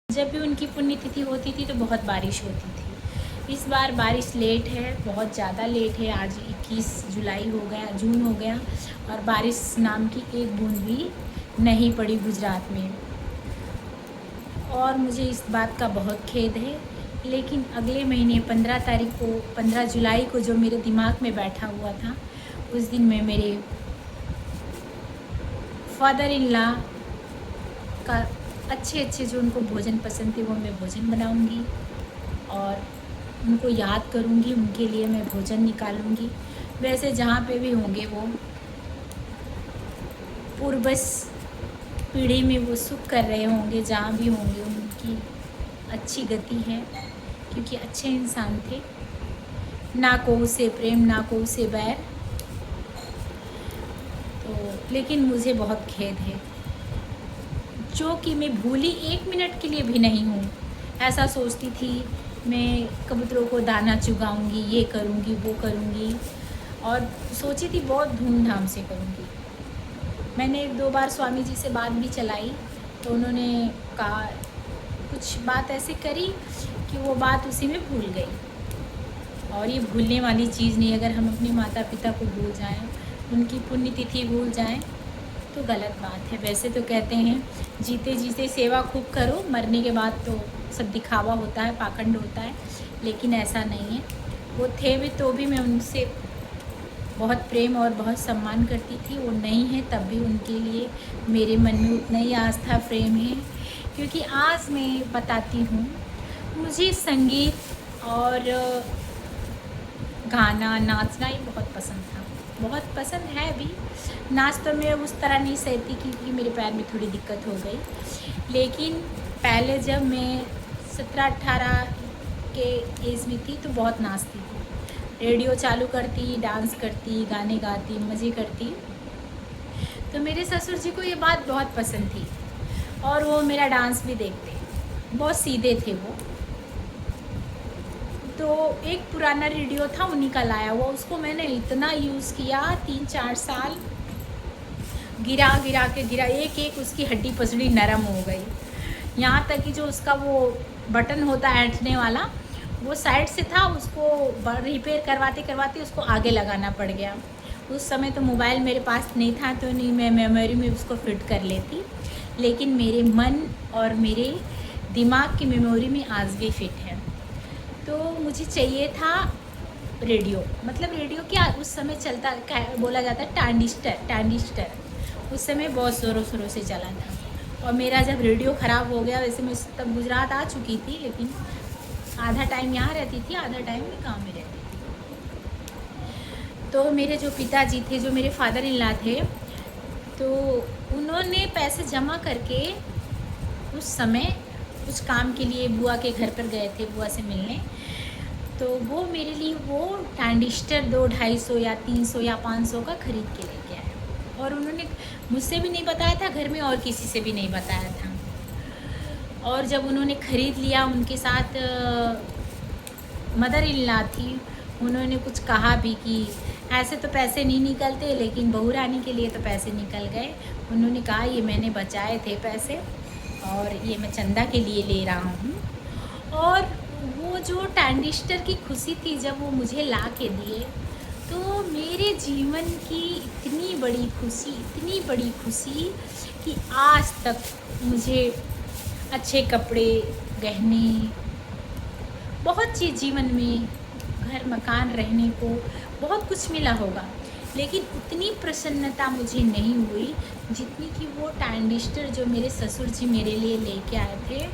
जब भी उनकी पुण्यतिथि होती थी तो बहुत बारिश होती थी। इस बार बारिश लेट है, बहुत ज़्यादा लेट है। आज 21 जुलाई हो गया, जून हो गया और बारिश नाम की एक बूंद भी नहीं पड़ी गुजरात में। और मुझे इस बात का बहुत खेद है। लेकिन अगले महीने 15 तारीख को, 15 जुलाई को जो मेरे दिमाग में बैठा हुआ था, उस दिन मैं मेरे फादर इन लॉ का अच्छे जो उनको भोजन पसंद थे वो मैं भोजन बनाऊंगी और उनको याद करूंगी, उनके लिए मैं भोजन निकालूंगी। वैसे जहाँ पे भी होंगे वो पूर्वज पीढ़ी में वो सुख कर रहे होंगे, जहाँ भी होंगे उनकी अच्छी गति है, क्योंकि अच्छे इंसान थे। ना को उसे प्रेम, ना को उसे बैर। तो लेकिन मुझे बहुत खेद है जो कि मैं भूली 1 मिनट के लिए भी नहीं हूँ। ऐसा सोचती थी मैं कबूतरों को दाना चुगाऊंगी, ये करूँगी, वो करूँगी, और सोची थी बहुत धूमधाम से करूँगी। मैंने 1-2 बार स्वामी जी से बात भी चलाई तो उन्होंने कहा, कुछ बात ऐसे करी कि वो बात उसी में भूल गई। और ये भूलने वाली चीज़ नहीं। अगर हम अपने माता पिता को भूल जाएं, उनकी पुण्यतिथि भूल जाएं तो गलत बात है। वैसे तो कहते हैं जीते जीते सेवा खूब करो, मरने के बाद तो सब दिखावा होता है, पाखंड होता है, लेकिन ऐसा नहीं है। वो थे भी तो भी मैं उनसे बहुत प्रेम और बहुत सम्मान करती थी। वो नहीं है तब भी उनके लिए मेरे मन में उतना ही आस्था प्रेम है। क्योंकि आज मैं बताती हूँ, मुझे संगीत और गाना, नाचना ही बहुत पसंद था, बहुत पसंद है भी। नाच तो मैं उस तरह नहीं सहती क्योंकि मेरे पैर में थोड़ी दिक्कत हो गई। लेकिन पहले जब मैं 17-18 के एज में थी तो बहुत नाचती थी। रेडियो चालू करती, डांस करती, गाने गाती, मज़े करती। तो मेरे ससुर जी को ये बात बहुत पसंद थी और वो मेरा डांस भी देखते। बहुत सीधे थे वो। तो एक पुराना रेडियो था उन्हीं का लाया हुआ, उसको मैंने इतना यूज़ किया 3-4 साल, गिरा एक एक उसकी हड्डी पसड़ी नरम हो गई। यहाँ तक कि जो उसका वो बटन होता है हटने वाला, वो साइड से था, उसको रिपेयर करवाते करवाते उसको आगे लगाना पड़ गया। उस समय तो मोबाइल मेरे पास नहीं था तो नहीं मैं मेमोरी में उसको फिट कर लेती, लेकिन मेरे मन और मेरे दिमाग की मेमोरी में आज भी फिट है। तो मुझे चाहिए था रेडियो। मतलब रेडियो क्या उस समय चलता, बोला जाता है ट्रांजिस्टर। उस समय बहुत ज़ोरों शोरों से चला था। और मेरा जब रेडियो ख़राब हो गया, वैसे मैं तब गुजरात आ चुकी थी, लेकिन आधा टाइम यहाँ रहती थी, आधा टाइम मैं गाँव में रहती थी। तो मेरे जो पिताजी थे, जो मेरे फादर इन लॉ थे, तो उन्होंने पैसे जमा करके उस समय कुछ काम के लिए बुआ के घर पर गए थे, बुआ से मिलने। तो वो मेरे लिए वो ट्रांजिस्टर 200-250 या 300 या 500 का ख़रीद के लेके आए। और उन्होंने मुझसे भी नहीं बताया था, घर में और किसी से भी नहीं बताया था। और जब उन्होंने ख़रीद लिया, उनके साथ मदर इन लॉ थी, उन्होंने कुछ कहा भी कि ऐसे तो पैसे नहीं निकलते, लेकिन बहू रानी के लिए तो पैसे निकल गए। उन्होंने कहा ये मैंने बचाए थे पैसे और ये मैं चंदा के लिए ले रहा हूँ। और वो जो ट्रांजिस्टर की खुशी थी जब वो मुझे ला के दिए, तो मेरे जीवन की इतनी बड़ी खुशी कि आज तक मुझे अच्छे कपड़े, गहने, बहुत चीज़ जीवन में, घर मकान रहने को बहुत कुछ मिला होगा, लेकिन उतनी प्रसन्नता मुझे नहीं हुई जितनी कि वो ट्रांजिस्टर जो मेरे ससुर जी मेरे लिए लेके आए थे।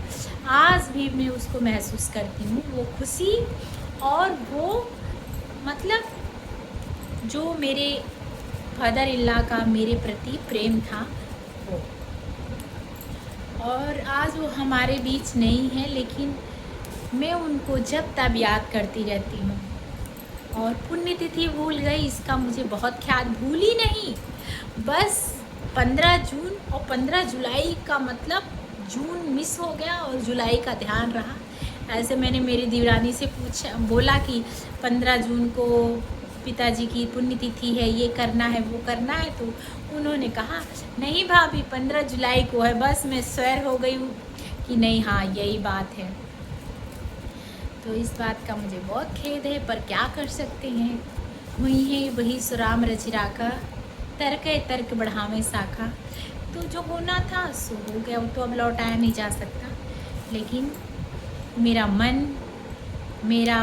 आज भी मैं उसको महसूस करती हूँ, वो खुशी और वो मतलब जो मेरे फादर इन लॉ का मेरे प्रति प्रेम था वो। और आज वो हमारे बीच नहीं है, लेकिन मैं उनको जब तब याद करती रहती हूँ। और पुण्यतिथि भूल गई, इसका मुझे बहुत ख्याल, भूली नहीं, बस 15 जून और 15 जुलाई का मतलब जून मिस हो गया और जुलाई का ध्यान रहा। ऐसे मैंने मेरी देवरानी से बोला कि 15 जून को पिताजी की पुण्यतिथि है, ये करना है, वो करना है। तो उन्होंने कहा नहीं भाभी 15 जुलाई को है। बस मैं स्वैर हो गई हूँ कि नहीं हाँ यही बात है। तो इस बात का मुझे बहुत खेद है, पर क्या कर सकते हैं। हुई है वही सुराम रचिराका, तर्क बढ़ावे शाखा। तो जो होना था सो हो गया, वो तो अब लौटाया नहीं जा सकता। लेकिन मेरा मन, मेरा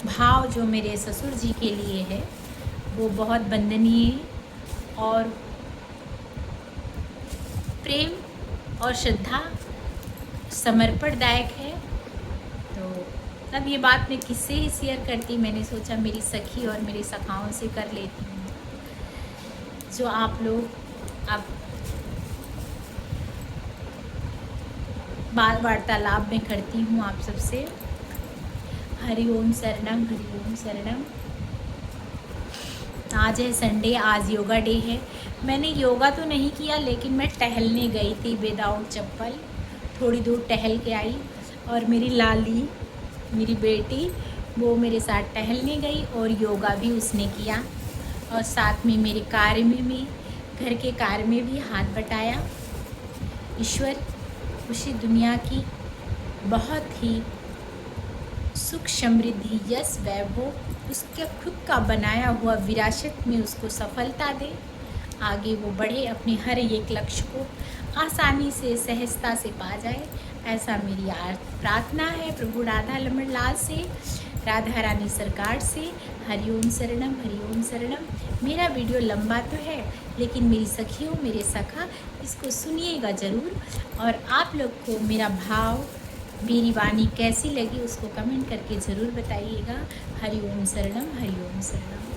भाव जो मेरे ससुर जी के लिए है वो बहुत वंदनीय और प्रेम और श्रद्धा समर्पणदायक है। तो तब ये बात मैं किससे ही शेयर करती, मैंने सोचा मेरी सखी और मेरे सखाओं से कर लेती हूँ, जो आप लोग अब वार्तालाप में करती हूँ आप सबसे। हरि ओम शरणम, हरि ओम शरणम। आज है संडे, आज योगा डे है। मैंने योगा तो नहीं किया, लेकिन मैं टहलने गई थी विदाउट चप्पल। थोड़ी दूर टहल के आई और मेरी लाली, मेरी बेटी, वो मेरे साथ टहलने गई और योगा भी उसने किया। और साथ में मेरे कार्य में भी, घर के कार्य में भी हाथ बटाया। ईश्वर उसी दुनिया की बहुत ही सुख, समृद्धि, यश, वैभव उसके खुद का बनाया हुआ विरासत में उसको सफलता दे, आगे वो बढ़े, अपने हर एक लक्ष्य को आसानी से, सहजता से पा जाए। ऐसा मेरी प्रार्थना है प्रभु राधा रमण लाल से, राधा रानी सरकार से। हरिओम शरणम, हरिओम शरणम। मेरा वीडियो लंबा तो है, लेकिन मेरी सखियों, मेरे सखा, इसको सुनिएगा ज़रूर। और आप लोग को मेरा भाव, मेरी वाणी कैसी लगी उसको कमेंट करके ज़रूर बताइएगा। हरिओम शरणम, हरिओम शरणम।